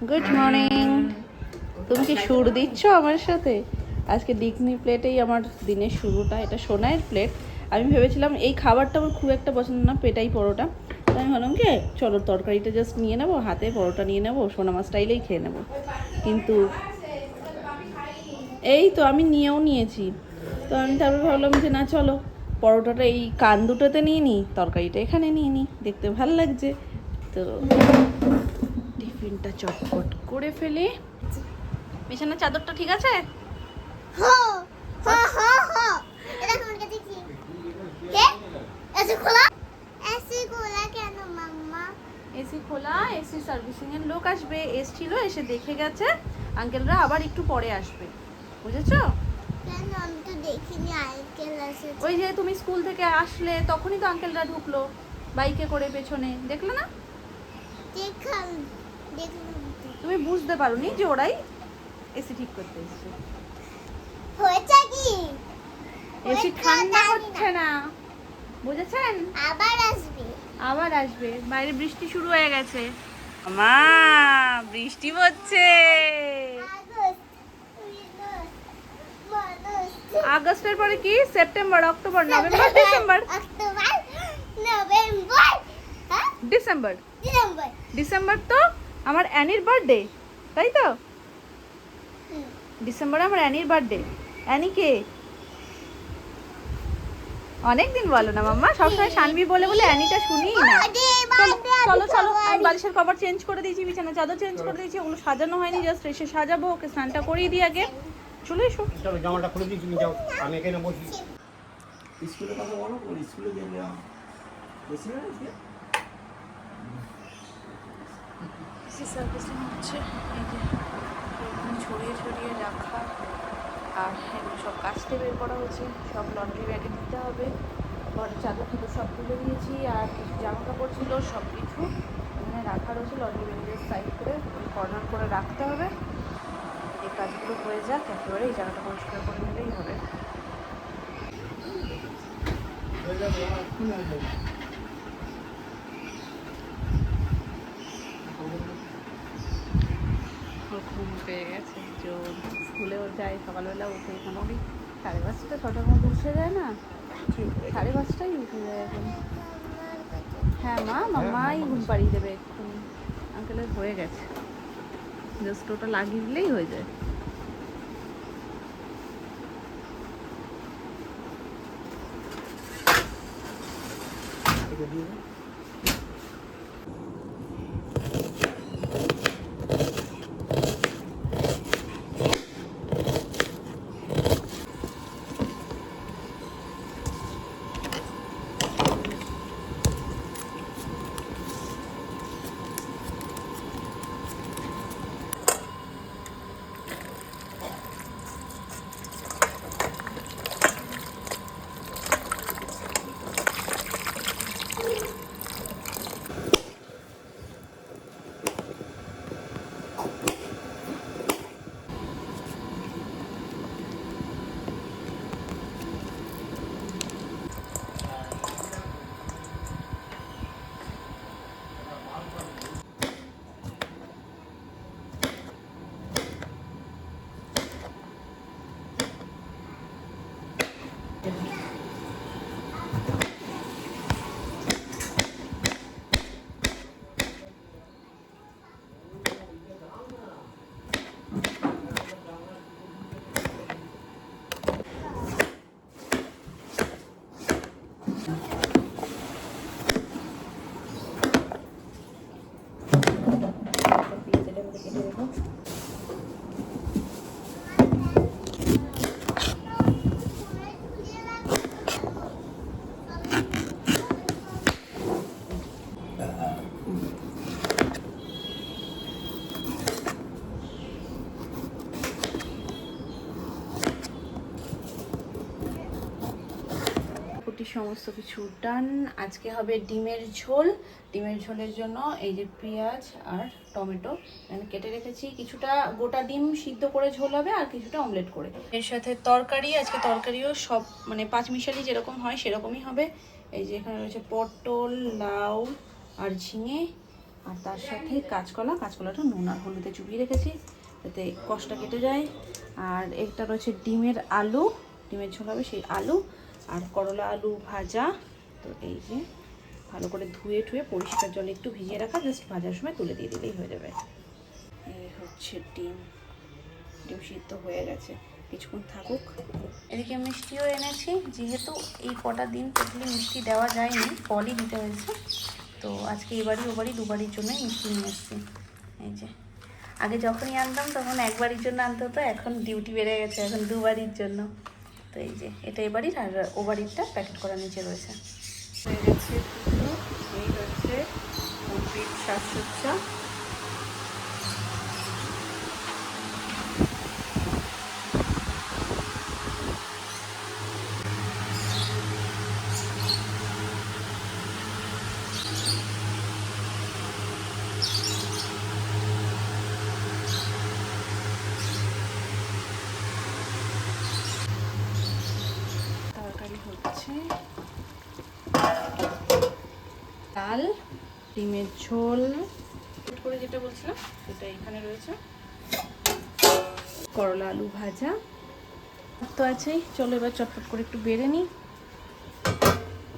Good morning. তুমি কি সুর দিচ্ছ আমার সাথে? আজকে ডিগনি প্লেটেই আমার দিনের শুরুটা। এটা সোনাইয়ের প্লেট। আমি ভেবেছিলাম এই খাবারটা আমার খুব একটা পছন্দ না, পেটাই পরোটা। তো আমি ভাবলাম কি চলো তরকারিটা জাস্ট নিয়ে নেবো, হাতে পরোটা নিয়ে নেবো, সোনামা স্টাইলেই খেয়ে নেবো। কিন্তু এই তো আমি নিয়েও নিয়েছি। তো আমি তারপর ভাবলাম যে না চলো পরোটাটা এই কান দুটোতে নিয়ে নিই, তরকারিটা এখানে নিয়ে নিই, দেখতে ভালো লাগছে। তো টিফিনটা চটপট করে ফেলে। বিছানার চাদরটা ঠিক আছে? এসি খোলা, এসি সার্ভিসিং এর লোক আসবে, এসছিল, এসে দেখে গেছে। আঙ্কেলরা আবার একটু পরে আসবে, বুঝেছো? ওই যে তুমি স্কুল থেকে আসলে তখনই তো আঙ্কেলরা ঢুকলো বাইকে করে পেছনে, দেখলে না? তুমি বুঝতে পারোনি যে ওরাই এসি ঠিক করতে এসেছে। এসি ঠান্ডা হচ্ছে না, বুঝেছেন? আবার আসবে। বাইরে বৃষ্টি শুরু হয়ে গেছে। মা, বৃষ্টি হচ্ছে। আগস্টের পরে কি? September, October, November, December. December December তো আমার অ্যানির বার্থডে, তাই তো? ডিসেম্বরে আমার অ্যানির বার্থডে। অ্যানি কে? অনেকদিন বলো না মাম্মা, সবসময় শানভি বলে বলে অ্যানিটা শুনি না। চলো চলো, আমি বালিশের কভার চেঞ্জ করে দিয়েছি, বিছানা চাদর চেঞ্জ করে দিয়েছি, ওগুলো সাজানো হয়নি, জাস্ট এসে সাজাবো। ওকে স্নানটা করিয়ে দিই আগে। চলে এসো। চলো জামাটা খুলে দিই, তুমি যাও, আমি এখানে বসি। স্কুলে কথা বলো, স্কুলে গেলে বেশি না আজকে সার্ভিসিং হচ্ছে। এই যে এখানে ছড়িয়ে ছড়িয়ে রাখা, আর এগুলো সব কাচতে বের করা হয়েছে, সব লন্ড্রি ব্যাগে দিতে হবে। ঘরের চাদর থেকে সব তুলে দিয়েছি, আর কিছু জামা কাপড় ছিল সব কিছু এখানে রাখা রয়েছে লন্ড্রি ব্যাগে সাইড করে কর্নার করে রাখতে হবে। এই কাজগুলো হয়ে যাক, একেবারে এই জায়গাটা পরিষ্কার করে নিলেই হবে। ঘুম পেয়ে গেছে, জোর স্কুলেও যায় সকালবেলা উঠে, মোটামুটি 5:30 6টার মধ্যে উঠে যায় না, 5:30টাই উঠে যায় এখন। হ্যাঁ মা, মাম্মাই ঘুম পাড়িয়ে দেবে এক্ষুনি। আঙ্কেলের হয়ে গেছে, জাস্ট ওটা লাগিয়ে দিলেই হয়ে যায়। সমস্ত কিছু ডান। আজকে হবে ডিমের ঝোল। ডিমের ঝোলের জন্য এই যে পেঁয়াজ আর টমেটো এখানে কেটে রেখেছি, কিছুটা গোটা ডিম সিদ্ধ করে ঝোল হবে আর কিছুটা অমলেট করে। এর সাথে তরকারি, আজকে তরকারিও সব মানে পাঁচমিশালি যেরকম হয় সেরকমই হবে। এই যে এখানে রয়েছে পটল, লাউ আর ঝিঙে, আর তার সাথে কাঁচকলাটা নুন আর হলুদে চুবিয়ে রেখেছি যাতে কষটা কেটে যায়। আর একটা রয়েছে ডিমের ঝোল হবে, সেই আলু আর করলা আলু ভাজা। তো এই যে ভালো করে ধুয়ে পরিষ্কার জলে একটু ভিজিয়ে রাখা, জাস্ট ভাজার সময় তুলে দিয়ে দিলেই হয়ে যাবে। এই হচ্ছে ডিম সিদ্ধ হয়ে গেছে, কিছুক্ষণ থাকুক। এদিকে মিষ্টিও এনেছি, যেহেতু এই কটা দিন টোটালি মিষ্টি দেওয়া যায়নি, ফলই দিতে হয়েছে। তো আজকে এবারই ওবারই দুবারির জন্যই মিষ্টি নিয়ে এসেছি। এই যে আগে যখনই আনতাম তখন একবারির জন্য আনতে হতো, এখন ডিউটি বেড়ে গেছে, এখন দুবারির জন্য। তো এই যে এটা এবারির, আর ওবারিরটা প্যাকেট করা নিচে রয়েছে। হয়ে গেছে দুটো, এই হচ্ছে কমপ্লিট সাজসজ্জা। তরকারি হচ্ছে ডাল, ডিমের ঝোল করে যেটা বলছিলাম সেটা এখানে রয়েছে, করলা আলু ভাজা তো আছেই। চলো এবার চটপট করে একটু বেড়ে নিই।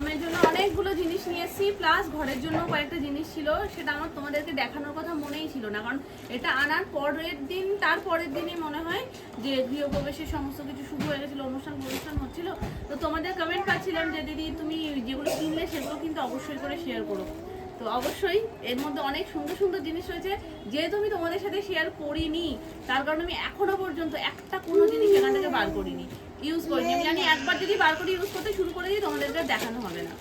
আমার জন্য অনেকগুলো জিনিস নিয়ে এসেছি, প্লাস ঘরের জন্য কয়েকটা জিনিস ছিল, সেটা আমার তোমাদেরকে দেখানোর কথা মনেই ছিল না, কারণ এটা আনার পরের দিন তার পরের দিনই মনে হয় যে গৃহপ্রবেশের সমস্ত কিছু শুরু হয়ে গেছিলো, অনুষ্ঠান হচ্ছিল। তো তোমাদের কমেন্ট পাচ্ছিলাম যে দিদি তুমি যেগুলো কিনলে সেগুলো কিন্তু অবশ্যই করে শেয়ার করো। তো অবশ্যই এর মধ্যে অনেক সুন্দর সুন্দর জিনিস রয়েছে, যেহেতু আমি তোমাদের সাথে শেয়ার করিনি তার কারণে আমি এখনো পর্যন্ত একটা কোনো জিনিস এখান থেকে বার করিনি, ইউজ করিনি। আমি জানি একবার যদি বার করে ইউজ করতে শুরু করে দিই তোমাদেরকে দেখানো হবে না।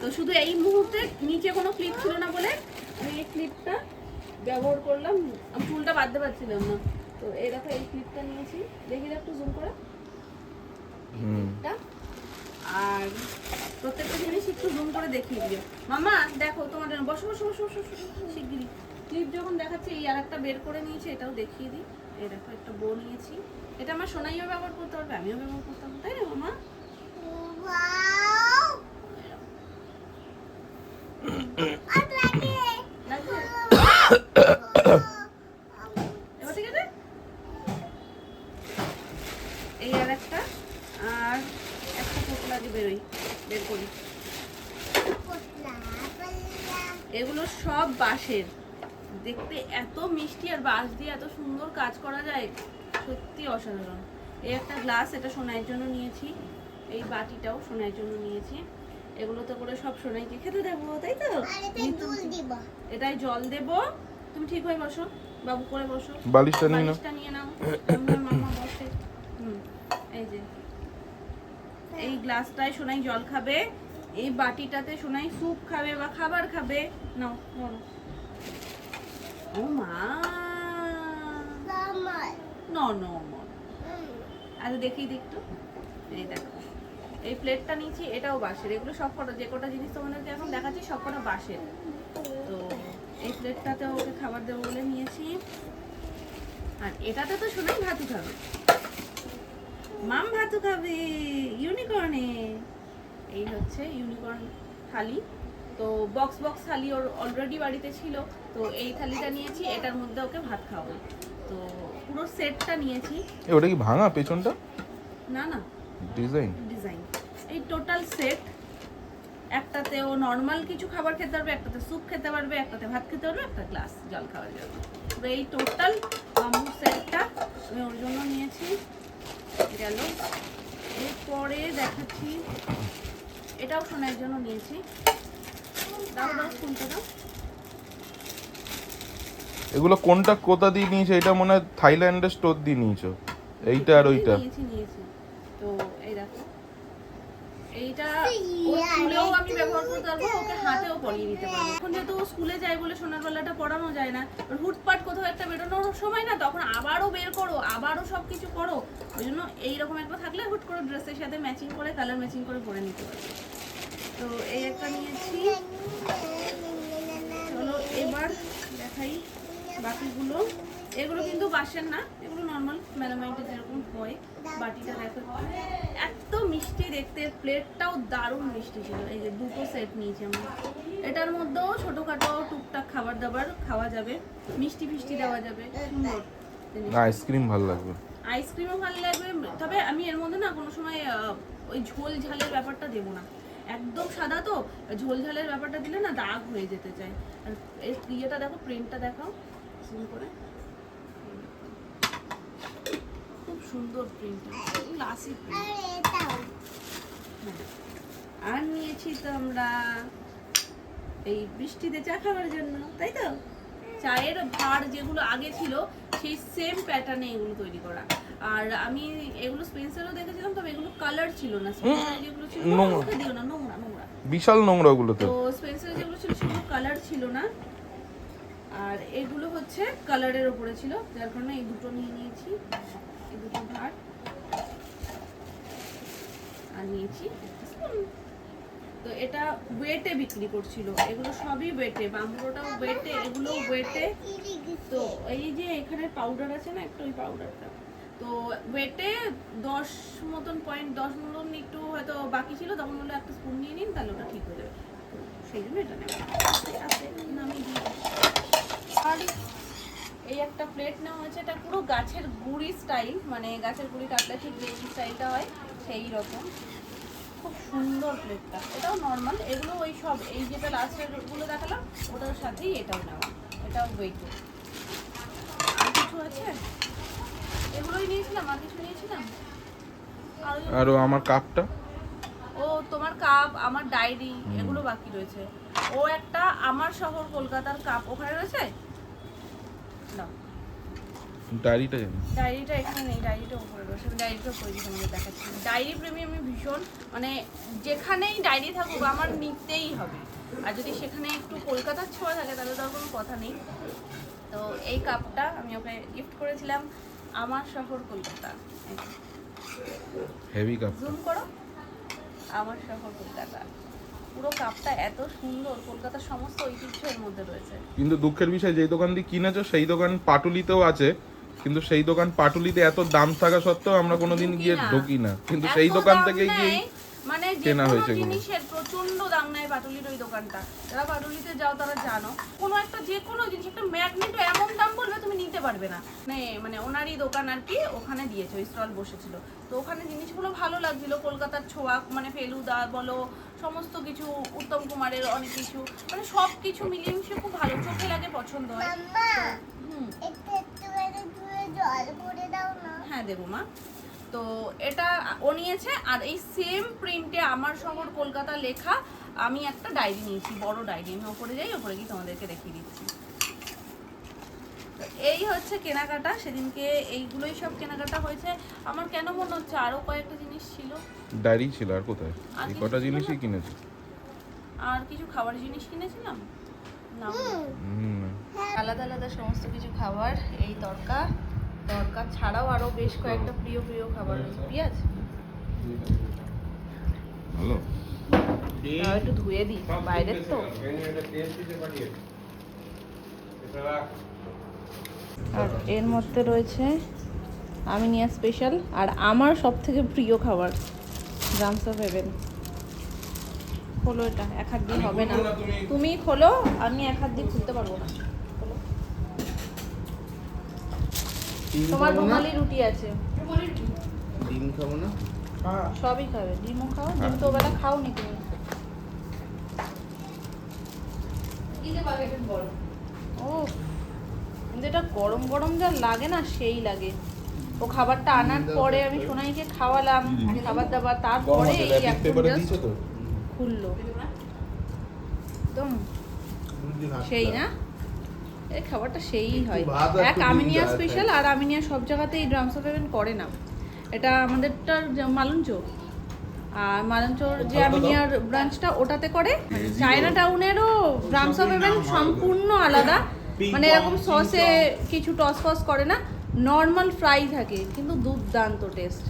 তো শুধু এই মুহূর্তে নিচে কোনো ক্লিপ ছিল না বলে আমি এই ক্লিপটা ব্যবহার করলাম, আমি ফুলটা বাঁধতে পারছিলাম না। তো এই দেখো এই ক্লিপটা নিয়েছি, দেখি একটু জুম করে। আর প্রত্যেকটা জিনিস একটু জুম করে দেখিয়ে দিও। মামা দেখো তোমাদের বসো বসো বসো বসো শিগগিরই। ক্লিপ যখন দেখাচ্ছে এই আর একটা বের করে নিয়েছি, এটাও দেখিয়ে দিই। এই দেখো একটা বো নিয়েছি, এটা আমার সোনাইও ব্যবহার করতে পারবে, আমিও ব্যবহার করতে পারবো, তাই না মামা? এই আর একটা, আর একটা পোটলা দিয়ে বের করি। এগুলো সব বাঁশের, দেখতে এত মিষ্টি, আর বাঁশ দিয়ে এত সুন্দর কাজ করা যায়, সত্যি অসাধারণ। এই একটা গ্লাস, এটা সোনাইয়ের জন্য নিয়েছি। এই বাটিটাও সোনাইয়ের জন্য নিয়েছি। এগুলোতে করে সব সোনাইকে খেতে দেবো, তাই তো? এটাই জল দেবো। তুমি ঠিক হয়ে বসো, বাবু করে বসো, বালিশটা নিয়ে নাও। মামা বসে। এই যে এই গ্লাসটায় সোনাই জল খাবে, এই বাটিটাতে সোনাই স্যুপ খাবে বা খাবার খাবে। নাও ধরো। ও মা নো আচ্ছা দেখিয়ে দিই একটু। এই দেখো এই প্লেটটা নিয়েছি, এটাও বাঁশের। এগুলো সব কটা, যে কটা জিনিস তোমাদেরকে এখন দেখাচ্ছি সব কটা বাঁশের। তো এই প্লেটটাতে ওকে খাবার দেবো বলে নিয়েছি। আর এটাতে তো সোনাই ভাতু খাবে, মাম ভাতু খাবে ইউনিকর্নে। এই হচ্ছে ইউনিকর্ন থালি। তো বক্স থালি ওর অলরেডি বাড়িতে ছিল, তো এই থালিটা নিয়েছি, এটার মধ্যে ওকে ভাত খাওয়াবো। তো পুরো সেটটা নিয়েছি। ওটা কি ভাঙা পেছনটা? না ডিজাইন এই টোটাল সেট। একটাতে ও নর্মাল কিছু খাবার খেতে পারবে, একটাতে স্যুপ খেতে পারবে, একটাতে ভাত খেতে পারবে, একটা গ্লাস জল খাওয়ার জন্য। তো এই টোটাল বাম্বু সেটটা আমি ওর জন্য নিয়েছি। গেল, এরপরে দেখাচ্ছি এটাও সোনার জন্য নিয়েছি। দাও শুনতে দাও। এগুলো কোনটা কোথা দিয়ে নিয়েছো? এটা মনে হয় থাইল্যান্ডের স্টোর দিয়ে নিয়েছো, এইটা আর ওইটা। নিয়েছি। তো এই দেখো এইটা স্কুলেও আমি ব্যবহার করতে পারবো, ওকে হাতেও পরিয়ে নিতে পারবো। এখন যেহেতু স্কুলে যায় বলে সোনার বেলাটা পড়ানো যায় না, হুটপাট কোথাও একটা বেরোনোর সময় না, তখন আবারও বের করো, আবারও সব কিছু করো। ওই জন্য এইরকম একটা থাকলে হুট করে ড্রেসের সাথে ম্যাচিং করে, কালার ম্যাচিং করে পরে নিতে পারবে। তো এই একটা নিয়েছি। চলো এবার দেখাই বাকিগুলো এগুলো কিন্তু বাসের না, এগুলো নর্মাল মেলামাইটে যেরকম হয়। বাটিটা দেখো এত মিষ্টি দেখতে, প্লেটটাও দারুণ মিষ্টি ছিল। এই যে দুটো সেট নিয়েছি আমরা, এটার মধ্যেও ছোটোখাটো টুকটাক খাবার দাবার খাওয়া যাবে, মিষ্টি ফিষ্টি দেওয়া যাবে, সুন্দর জিনিস। আইসক্রিম ভালো লাগবে, আইসক্রিমও ভালো লাগবে। তবে আমি এর মধ্যে না কোনো সময় ওই ঝোল ঝালের ব্যাপারটা দেবো না, একদম সাদা তো, ঝোল ঝালের ব্যাপারটা দিলে না দাগ হয়ে যেতে চায়। আর এই ইয়েটা দেখো, প্রিন্টটা দেখাও জুম করে, খুব সুন্দর প্রিন্টটা, গ্লাসি প্রিন্ট। আর নিয়েছি তো আমরা এই বৃষ্টিতে চা খাওয়ার জন্য, তাই তো? চায়ের ভাঁড় যেগুলো আগে ছিল সেই সেম প্যাটার্নে এগুলো তৈরি করা। আর আমি এগুলো স্পেন্সারও দেখেছিলাম, তবে এগুলো কালার ছিল না। স্পেন্সার যেগুলো ছিল মুখে দিও না, নোংরা নোংরা, বিশাল নোংরা ওগুলো তো। স্পেন্সার যেগুলো ছিল সেগুলো কালার ছিল না, আর এগুলো হচ্ছে কালারের উপরে ছিল, যার কারণে এই দুটো নিয়ে নিয়েছি। এই দুটো ভাঁড় আর নিয়েছি spoon। তো এটা ওয়েটে বিক্রি করছিল, এগুলো সবই ওয়েটে, বাম্বুটাও ওয়েটে, এগুলো ওয়েটে। তো এই যে এখানে পাউডার আছে না একটা, ওই পাউডারটা তো ওয়েটে 10 মতন, 10 মতন একটু হয়তো বাকি ছিল, তখন বললো একটা স্পুন নিয়ে নিন, তাহলে ওটা ঠিক হয়ে যাবে। তো সেই জন্য এটা নেওয়া আছে, নামিয়ে দিই। আর এই একটা প্লেট নেওয়া হয়েছে, এটা পুরো গাছের গুঁড়ি স্টাইল, মানে গাছের গুঁড়ি কাটলে ঠিক যে স্টাইলটা হয় সেই রকম, খুব সুন্দর প্লেটটা। এটাও নর্মাল, এগুলো ওই সব এই যেটা লাস্টের গুলো দেখালাম ওটার সাথেই এটাও নেওয়া, এটাও ওয়েটে। আর কিছু আছে, এগুলোই নিয়েছিলাম, আর কিছু নিয়েছিলাম। আর আমার কাপটা, ও তোমার কাপ, আমার ডায়েরি, এগুলো বাকি রয়েছে। ও একটা আমার শহর কলকাতার কাপ ওখানে রয়েছে না, ডায়েরিটা জানি। ডায়েরিটা এখানে নেই, ডায়েরিটা উপরে রয়েছে, আমি ডায়েরিটা পড়ে দিই তোমাদের দেখাচ্ছি। ডায়েরি প্রেমী আমি ভীষণ, মানে যেখানেই ডায়েরি থাকুক আমার নিতেই হবে। আর যদি সেখানে একটু কলকাতার ছোঁয়া থাকে তাহলে তো আর কোনো কথা নেই। তো এই কাপটা আমি ওকে গিফট করেছিলাম, আমার শহর কলকাতা। হেভি কাপ, জুম করো, আমার শহর কলকাতা। পুরো কাপটা এত সুন্দর, কলকাতার সমস্ত ঐতিহ্য এর মধ্যে রয়েছে। কিন্তু দুঃখের বিষয় যেই দোকান দিয়ে কিনেছো সেই দোকান পাটুলিতেও আছে, কিন্তু সেই দোকান পাটুলিতে এত দাম থাকা সত্ত্বেও আমরা কোনোদিন গিয়ে ঢুকি না, কিন্তু সেই দোকান থেকে গিয়ে মানে কেনা হয়েছে এগুলো। জিনিসের প্রচন্ড দাম নেয় পাটুলির ওই দোকানটা। যারা পাটুলিতে যাও তারা জানো, কোনো একটা যে কোনো জিনিস, একটা ম্যাগনেটও এমন দাম বলবে তুমি নিতে পারবে না। মানে ওনারই দোকান আর কি, ওখানে দিয়েছে, ওই স্টল বসেছিল। তো ওখানে জিনিসগুলো ভালো লাগছিল, কলকাতার ছোঁয়া, মানে ফেলুদা বলো, সমস্ত কিছু, উত্তম কুমারের অনেক কিছু, মানে সব কিছু মিলিয়ে মিশিয়ে খুব ভালো, চোখে লাগে, পছন্দ হয়। হ্যাঁ দেবো মা। তো এটা ও নিয়েছে, আর এই সেম প্রিন্টে আমার শহর কলকাতা লেখা আমি একটা ডায়েরি নিয়েছি, বড় ডায়েরি। আমি ওপরে যাই, ওপরে গিয়ে তোমাদেরকে দেখিয়ে দিচ্ছি। এই হচ্ছে কেনাকাটা, সেদিনকে এইগুলোই সব কেনাকাটা হয়েছে। আমার কেন মনে হচ্ছে আরো কয়েকটা জিনিস ছিল, ডায়েরি ছিল, আর কোথায় এই কটা জিনিসই কিনেছি। আর কিছু খাবার জিনিস কিনেছিলাম না, আলাদা আলাদা সমস্ত কিছু খাবার। এই তরকা ছাড়াও আরো বেশ কয়েকটা প্রিয় প্রিয় খাবার রয়েছে। পেঁয়াজ ভালো, একটু ধুয়ে দিই, বাইরের তো। আর এর মধ্যে রয়েছে আমিনিয়া স্পেশাল, আর আমার সব থেকে প্রিয় খাবার ড্রামস অফ হেভেন। খোলো, এটা এক হাত দিয়ে হবে না, তুমি খোলো, আমি এক হাত দিয়ে খুলতে পারবো না। খোলো। তোমার রুমালি রুটি আছে, ডিম খাবো না, সবই খাবে, ডিমও খাও, ডিম তো ওবেলা খাও নি তুমি। ও যেটা গরম গরম যা লাগে না সেই লাগে। ও খাবারটা আনার পরে আমি সোনাইকে খাওয়ালাম খাবার দাবার, তারপরে এই এখন জাস্ট খুললো। একদম সেই না, এই খাবারটা সেই হয়। এক আমিনিয়া স্পেশাল, আর আমিনিয়া সব জায়গাতেই ড্রামস অফ হেভেন করে না, এটা আমাদেরটার মালঞ্চ। আর মালঞ্চর যে আমিনিয়ার ব্রাঞ্চটা ওটাতে করে। চায়না টাউনেরও ড্রামস অফ হেভেন সম্পূর্ণ আলাদা, মানে এরকম সসে কিছু টস ফস করে না, নর্মাল ফ্রাই থাকে, কিন্তু দুর্দান্ত টেস্ট।